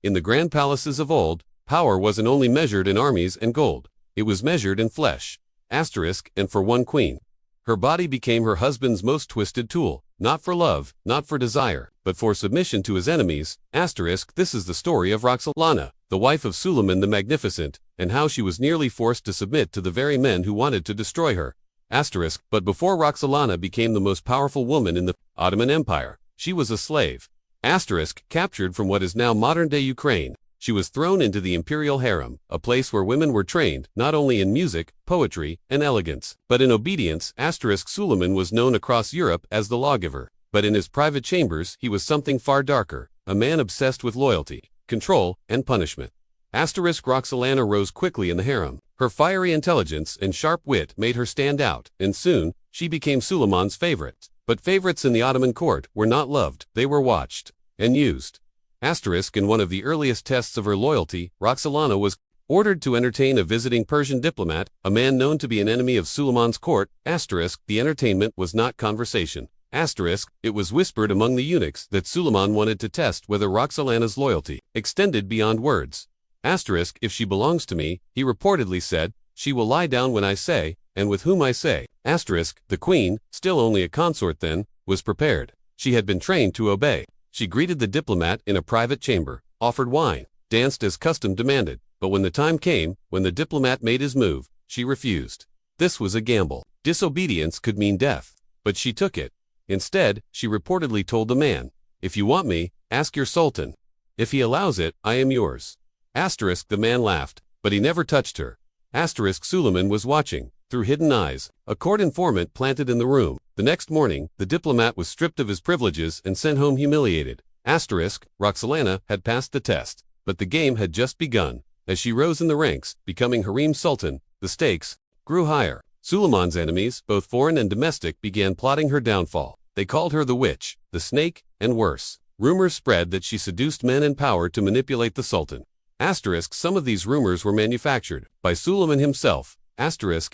In the grand palaces of old, power wasn't only measured in armies and gold, it was measured in flesh. And for one queen, her body became her husband's most twisted tool, not for love, not for desire, but for submission to his enemies. This is the story of Roxolana, the wife of Suleiman the Magnificent, and how she was nearly forced to submit to the very men who wanted to destroy her. But before Roxolana became the most powerful woman in the Ottoman Empire, she was a slave. Captured from what is now modern-day Ukraine, she was thrown into the imperial harem, a place where women were trained not only in music, poetry, and elegance, but in obedience. Suleiman was known across Europe as the lawgiver, but in his private chambers he was something far darker, a man obsessed with loyalty, control, and punishment. Roxolana rose quickly in the harem. Her fiery intelligence and sharp wit made her stand out, and soon, she became Suleiman's favorite. But favorites in the Ottoman court were not loved, they were watched and used. In one of the earliest tests of her loyalty, Roxolana was ordered to entertain a visiting Persian diplomat, a man known to be an enemy of Suleiman's court. The entertainment was not conversation. It was whispered among the eunuchs that Suleiman wanted to test whether Roxolana's loyalty extended beyond words. If she belongs to me, he reportedly said, she will lie down when I say, and with whom I say. The queen, still only a consort then, was prepared. She had been trained to obey. She greeted the diplomat in a private chamber, offered wine, danced as custom demanded, but when the time came, when the diplomat made his move, she refused. This was a gamble. Disobedience could mean death, but she took it. Instead, she reportedly told the man, if you want me, ask your sultan. If he allows it, I am yours. The man laughed, but he never touched her. Suleiman was watching, through hidden eyes, a court informant planted in the room. The next morning, the diplomat was stripped of his privileges and sent home humiliated. Roxolana had passed the test, but the game had just begun. As she rose in the ranks, becoming harem sultan, the stakes grew higher. Suleiman's enemies, both foreign and domestic, began plotting her downfall. They called her the witch, the snake, and worse. Rumors spread that she seduced men in power to manipulate the sultan. Some of these rumors were manufactured by Suleiman himself.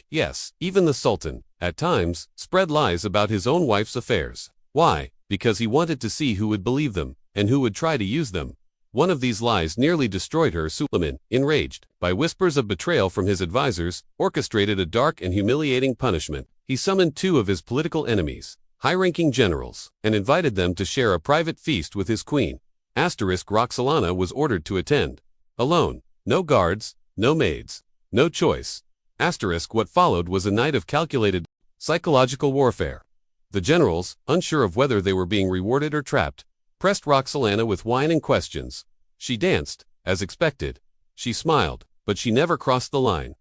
Yes, even the sultan, at times, spread lies about his own wife's affairs. Why? Because he wanted to see who would believe them, and who would try to use them. One of these lies nearly destroyed her. Suleiman, enraged by whispers of betrayal from his advisors, orchestrated a dark and humiliating punishment. He summoned 2 of his political enemies, high-ranking generals, and invited them to share a private feast with his queen. Roxolana was ordered to attend. Alone, no guards, no maids, no choice. What followed was a night of calculated psychological warfare. The generals, unsure of whether they were being rewarded or trapped, pressed Roxolana with wine and questions. She danced, as expected. She smiled, but she never crossed the line.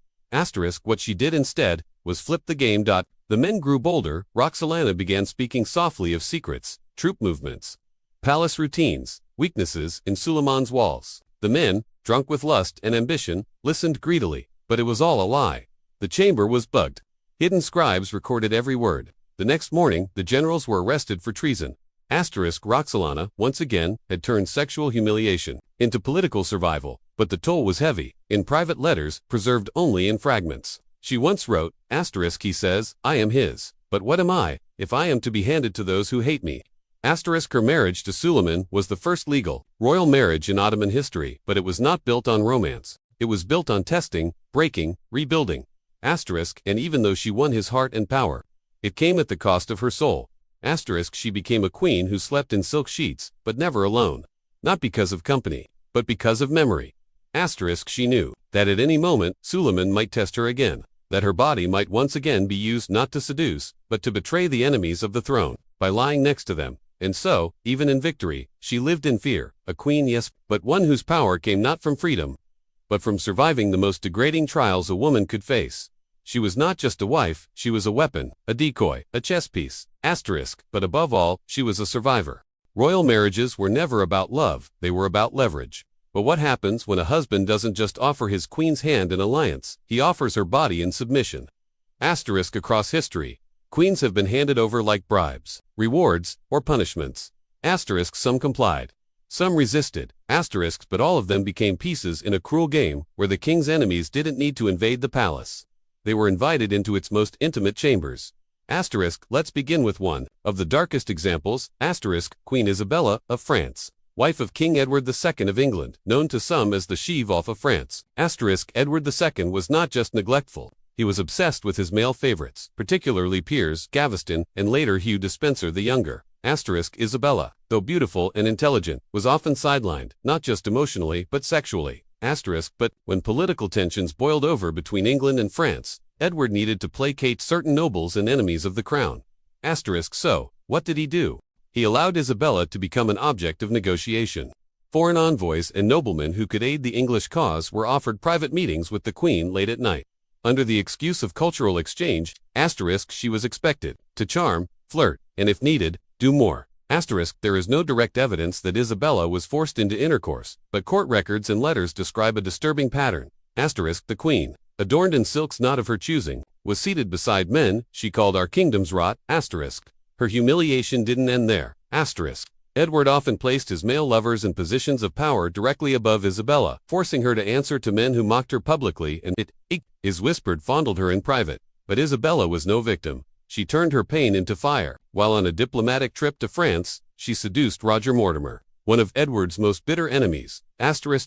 What she did instead was flip the game. The men grew bolder. Roxolana began speaking softly of secrets, troop movements, palace routines, weaknesses in Suleiman's walls. The men, drunk with lust and ambition, listened greedily, but it was all a lie. The chamber was bugged. Hidden scribes recorded every word. The next morning, the generals were arrested for treason. Roxolana, once again, had turned sexual humiliation into political survival, but the toll was heavy. In private letters, preserved only in fragments, she once wrote, he says, I am his, but what am I, if I am to be handed to those who hate me? Her marriage to Suleiman was the first legal, royal marriage in Ottoman history, but it was not built on romance. It was built on testing, breaking, rebuilding. And even though she won his heart and power, it came at the cost of her soul. She became a queen who slept in silk sheets, but never alone. Not because of company, but because of memory. She knew that at any moment, Suleiman might test her again, that her body might once again be used not to seduce, but to betray the enemies of the throne, by lying next to them. And so, even in victory, she lived in fear, a queen yes, but one whose power came not from freedom, but from surviving the most degrading trials a woman could face. She was not just a wife, she was a weapon, a decoy, a chess piece, but above all, she was a survivor. Royal marriages were never about love, they were about leverage. But what happens when a husband doesn't just offer his queen's hand in alliance, he offers her body in submission? Across history, queens have been handed over like bribes, rewards, or punishments. Some complied. Some resisted. But all of them became pieces in a cruel game where the king's enemies didn't need to invade the palace. They were invited into its most intimate chambers. Let's begin with one of the darkest examples. Queen Isabella of France. wife of King Edward II of England, known to some as the She-Wolf of France. Edward II was not just neglectful. He was obsessed with his male favorites, particularly Piers, Gaveston, and later Hugh Despenser the Younger. Isabella, though beautiful and intelligent, was often sidelined, not just emotionally but sexually. But when political tensions boiled over between England and France, Edward needed to placate certain nobles and enemies of the crown. So, what did he do? He allowed Isabella to become an object of negotiation. Foreign envoys and noblemen who could aid the English cause were offered private meetings with the Queen late at night. Under the excuse of cultural exchange, she was expected to charm, flirt, and if needed, do more. There is no direct evidence that Isabella was forced into intercourse, but court records and letters describe a disturbing pattern. The Queen, adorned in silks not of her choosing, was seated beside men she called our kingdom's rot. Her humiliation didn't end there. Edward often placed his male lovers in positions of power directly above Isabella, forcing her to answer to men who mocked her publicly and whispered fondled her in private. But Isabella was no victim. She turned her pain into fire. While on a diplomatic trip to France, she seduced Roger Mortimer, one of Edward's most bitter enemies.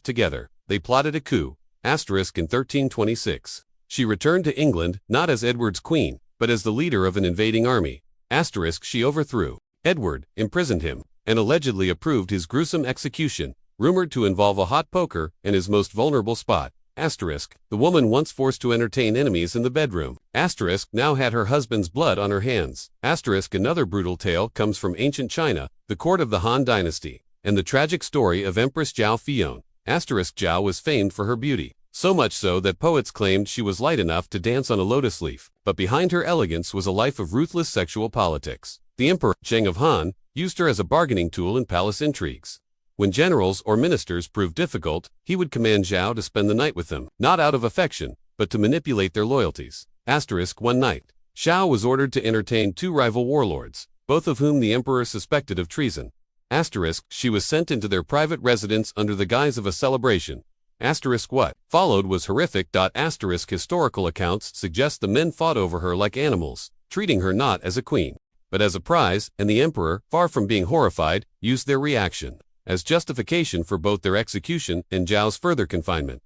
Together, they plotted a coup. In 1326. She returned to England, not as Edward's queen, but as the leader of an invading army. She overthrew Edward, imprisoned him, and allegedly approved his gruesome execution, rumored to involve a hot poker and his most vulnerable spot. The woman once forced to entertain enemies in the bedroom. Now had her husband's blood on her hands. Another brutal tale comes from ancient China, the court of the Han dynasty, and the tragic story of Empress Zhao Fion. Zhao was famed for her beauty, so much so that poets claimed she was light enough to dance on a lotus leaf, but behind her elegance was a life of ruthless sexual politics. The Emperor, Cheng of Han, used her as a bargaining tool in palace intrigues. When generals or ministers proved difficult, he would command Zhao to spend the night with them, not out of affection, but to manipulate their loyalties. One night, Zhao was ordered to entertain two rival warlords, both of whom the emperor suspected of treason. She was sent into their private residence under the guise of a celebration. What followed was horrific. Historical accounts suggest the men fought over her like animals, treating her not as a queen, but as a prize, and the emperor, far from being horrified, used their reaction as justification for both their execution and Zhao's further confinement.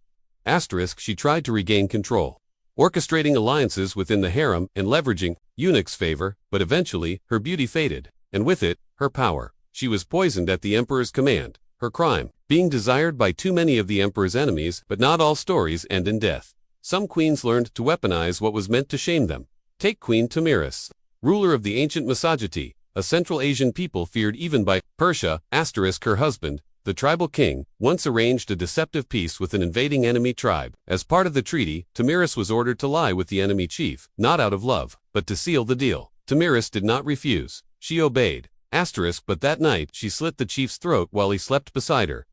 She tried to regain control, orchestrating alliances within the harem and leveraging eunuchs' favor, but eventually, her beauty faded, and with it, her power. She was poisoned at the emperor's command. Her crime, being desired by too many of the emperor's enemies, but not all stories end in death. Some queens learned to weaponize what was meant to shame them. Take Queen Tomyris, ruler of the ancient Massagetsi, a Central Asian people feared even by Persia. Her husband, the tribal king, once arranged a deceptive peace with an invading enemy tribe. As part of the treaty, Tomyris was ordered to lie with the enemy chief, not out of love, but to seal the deal. Tomyris did not refuse. She obeyed. But that night, she slit the chief's throat while he slept beside her.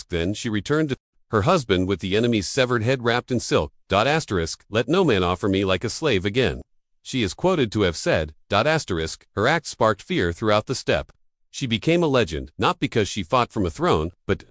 Then she returned to her husband with the enemy's severed head wrapped in silk. Let no man offer me like a slave again. She is quoted to have said, her act sparked fear throughout the steppe. She became a legend, not because she fought from a throne, but